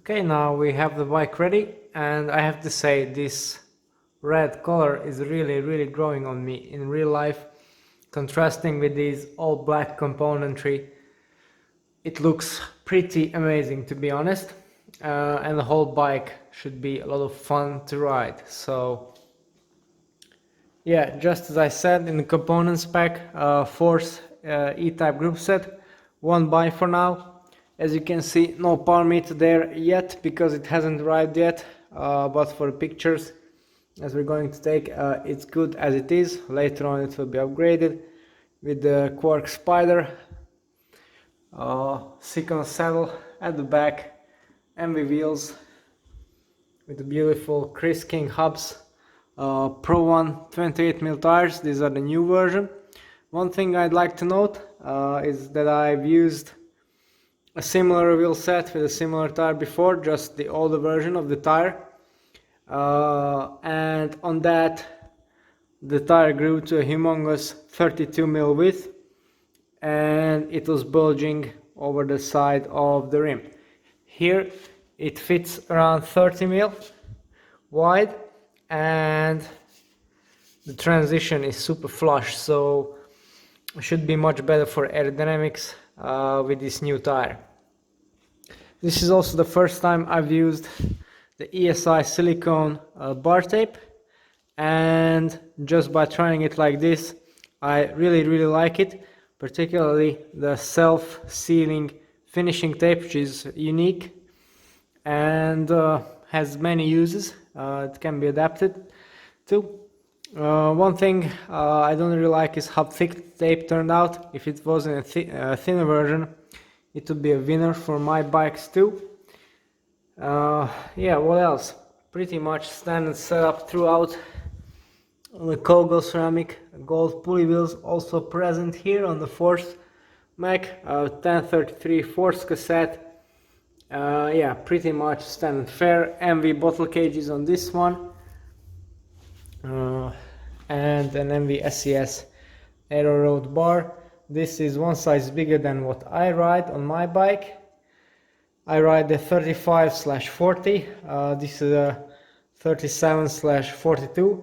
Okay, now we have the bike ready, and I have to say this red color is really growing on me in real life, contrasting with these all black componentry. It looks pretty amazing, to be honest, and the whole bike should be a lot of fun to ride. So yeah, just as I said in the component spec, Force eTap group set, one buy for now. As you can see, no power meter there yet because it hasn't arrived yet, but for pictures as we're going to take, it's good as it is. Later on it will be upgraded with the Quark Spider, second saddle at the back, Enve wheels with the beautiful Chris King hubs, Pro 1 28mm tires. These are the new version. One thing I'd like to note is that I've used a similar wheel set with a similar tire before, just the older version of the tire, and on that the tire grew to a humongous 32mm width and it was bulging over the side of the rim. Here it fits around 30mm wide and the transition is super flush, so it should be much better for aerodynamics with this new tire. This is also the first time I've used the ESI silicone bar tape, and just by trying it like this I really like it, particularly the self-sealing finishing tape, which is unique and has many uses. It can be adapted to. One thing I don't really like is how thick the tape turned out. If it was in a thinner version, it would be a winner for my bikes too. Yeah, what else? Pretty much standard setup throughout. The Kogel Ceramic gold pulley wheels also present here on the Force Mac, 1033 Force cassette. Yeah, pretty much standard fare. Enve bottle cages on this one, and an Enve SES Aero Road bar. This is one size bigger than what I ride on my bike. I ride the 35/40. This is a 37/42.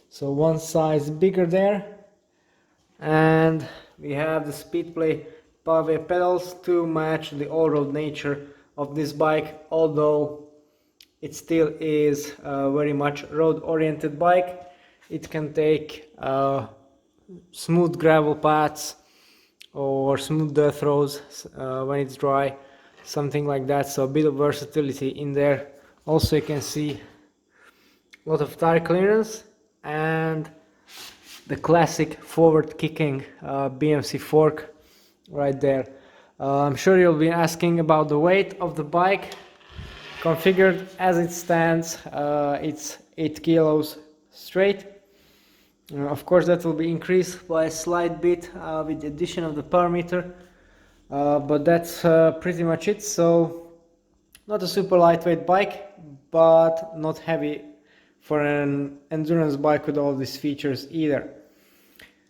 So one size bigger there. And we have the Speedplay Pave pedals to match the all-road nature of this bike, although it still is a very much road-oriented bike. It can take smooth gravel paths or smooth dirt roads when it's dry, something like that, so a bit of versatility in there. Also you can see a lot of tire clearance and the classic forward kicking BMC fork right there. I'm sure you'll be asking about the weight of the bike. Configured as it stands, it's 8 kilos straight. Of course that will be increased by a slight bit with the addition of the power meter, but that's pretty much it. So not a super lightweight bike, but not heavy for an endurance bike with all these features either.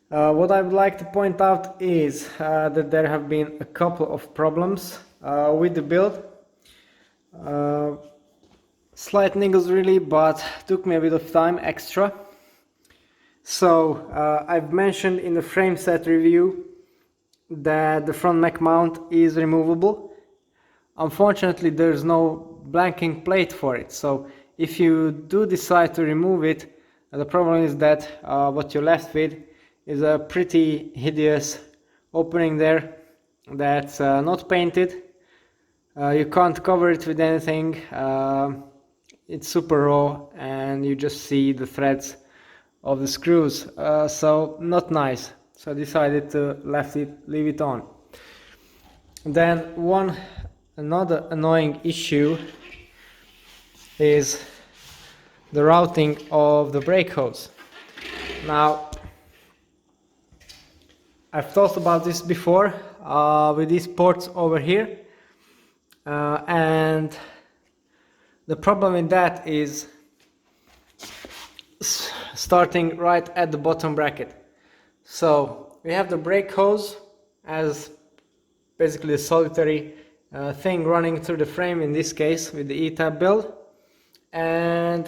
What I would like to point out is that there have been a couple of problems with the build. Slight niggles really, but took me a bit of time extra. So I've mentioned in the frame set review that the front mech mount is removable. Unfortunately there's no blanking plate for it, so if you do decide to remove it, the problem is that what you're left with is a pretty hideous opening there that's not painted. You can't cover it with anything. It's super raw and you just see the threads of the screws, so not nice. So I decided to leave it on. Then another annoying issue is the routing of the brake hose. Now I've thought about this before with these ports over here, and the problem with that is starting right at the bottom bracket. So we have the brake hose as basically a solitary thing running through the frame, in this case with the eTap build. And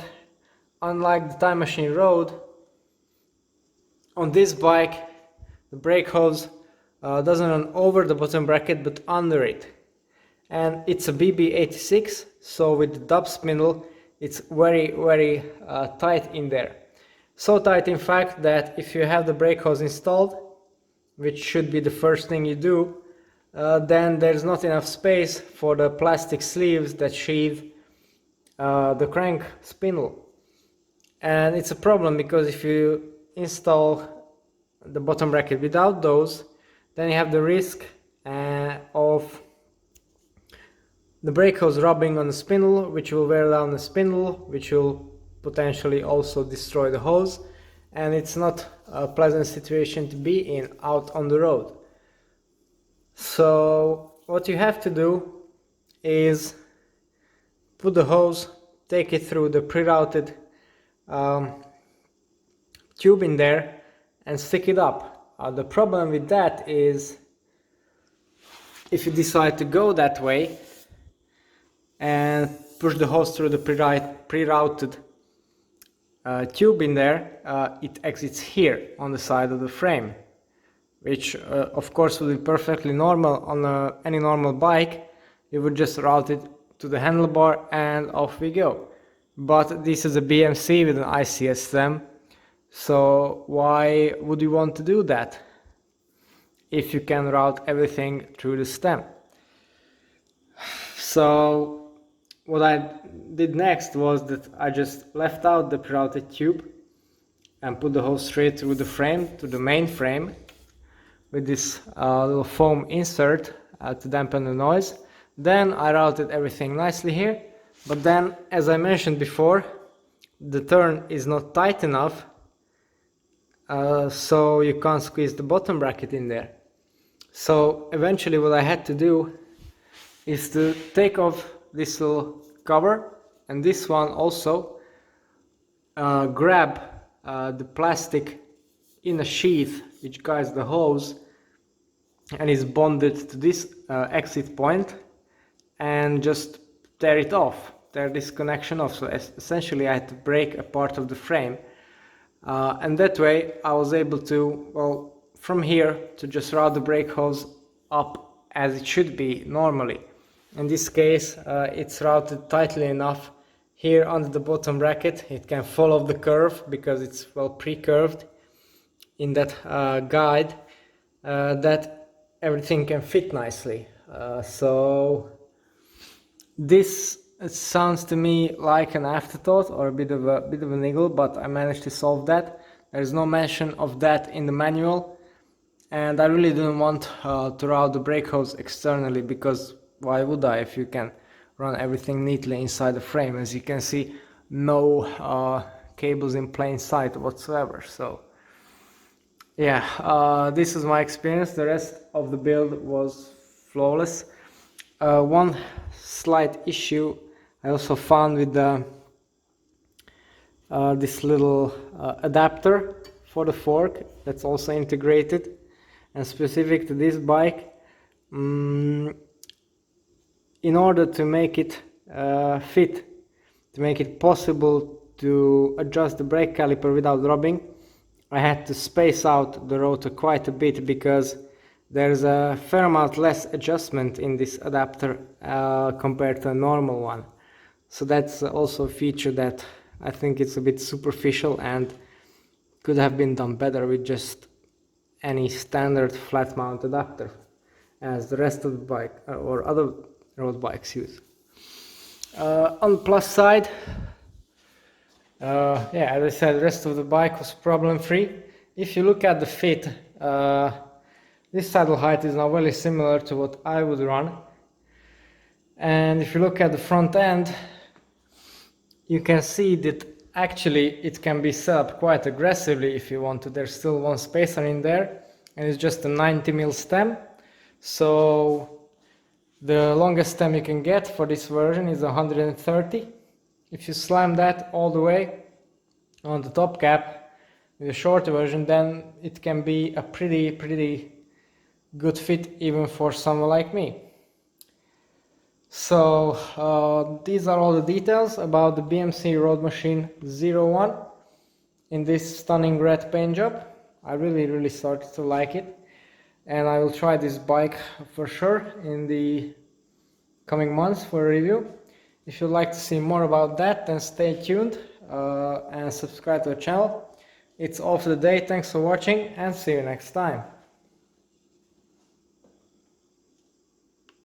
unlike the Time Machine Road, on this bike the brake hose doesn't run over the bottom bracket but under it. And it's a BB86, so with the dub spindle it's very tight in there. So tight in fact that if you have the brake hose installed, which should be the first thing you do, then there's not enough space for the plastic sleeves that sheathe the crank spindle. And it's a problem because if you install the bottom bracket without those, then you have the risk of the brake hose rubbing on the spindle, which will wear down the spindle, which will potentially also destroy the hose, and it's not a pleasant situation to be in out on the road. So what you have to do is put the hose, take it through the pre-routed tube in there and stick it up. The problem with that is if you decide to go that way and push the hose through the pre-routed tube in there, it exits here on the side of the frame, which of course would be perfectly normal on any normal bike. You would just route it to the handlebar and off we go. But this is a BMC with an ICS stem, so why would you want to do that if you can route everything through the stem? So what I did next was that I just left out the pre-routed tube and put the hose straight through the frame, to the main frame, with this little foam insert to dampen the noise. Then I routed everything nicely here, but then, as I mentioned before, the turn is not tight enough, so you can't squeeze the bottom bracket in there. So eventually what I had to do is to take off this little cover and this one also, grab the plastic in a sheath which guides the hose and is bonded to this exit point, and just tear it off, tear this connection off. So essentially I had to break a part of the frame, and that way I was able to, well, from here to just route the brake hose up as it should be normally. In this case it's routed tightly enough here under the bottom bracket. It can follow the curve because it's well pre-curved in that guide, that everything can fit nicely. So this sounds to me like an afterthought or a bit of a niggle, but I managed to solve that. There is no mention of that in the manual, and I really didn't want to route the brake hose externally, because why would I if you can run everything neatly inside the frame? As you can see, no cables in plain sight whatsoever. So yeah, this is my experience. The rest of the build was flawless. One slight issue I also found with this little adapter for the fork that's also integrated and specific to this bike. In order to make it fit, to make it possible to adjust the brake caliper without rubbing, I had to space out the rotor quite a bit, because there's a fair amount less adjustment in this adapter compared to a normal one. So that's also a feature that I think it's a bit superficial and could have been done better with just any standard flat mount adapter, as the rest of the bike or other road bikes use. On the plus side, yeah, as I said, the rest of the bike was problem free. If you look at the fit, this saddle height is now very similar to what I would run, and if you look at the front end, you can see that actually it can be set up quite aggressively if you want to. There's still one spacer in there, and it's just a 90mm stem. So the longest stem you can get for this version is 130. If you slam that all the way on the top cap with a shorter version, then it can be a pretty good fit even for someone like me. So these are all the details about the BMC Roadmachine 01 in this stunning red paint job. I really started to like it, and I will try this bike for sure in the coming months for a review. If you'd like to see more about that, then stay tuned and subscribe to the channel. It's all for the day. Thanks for watching, and see you next time.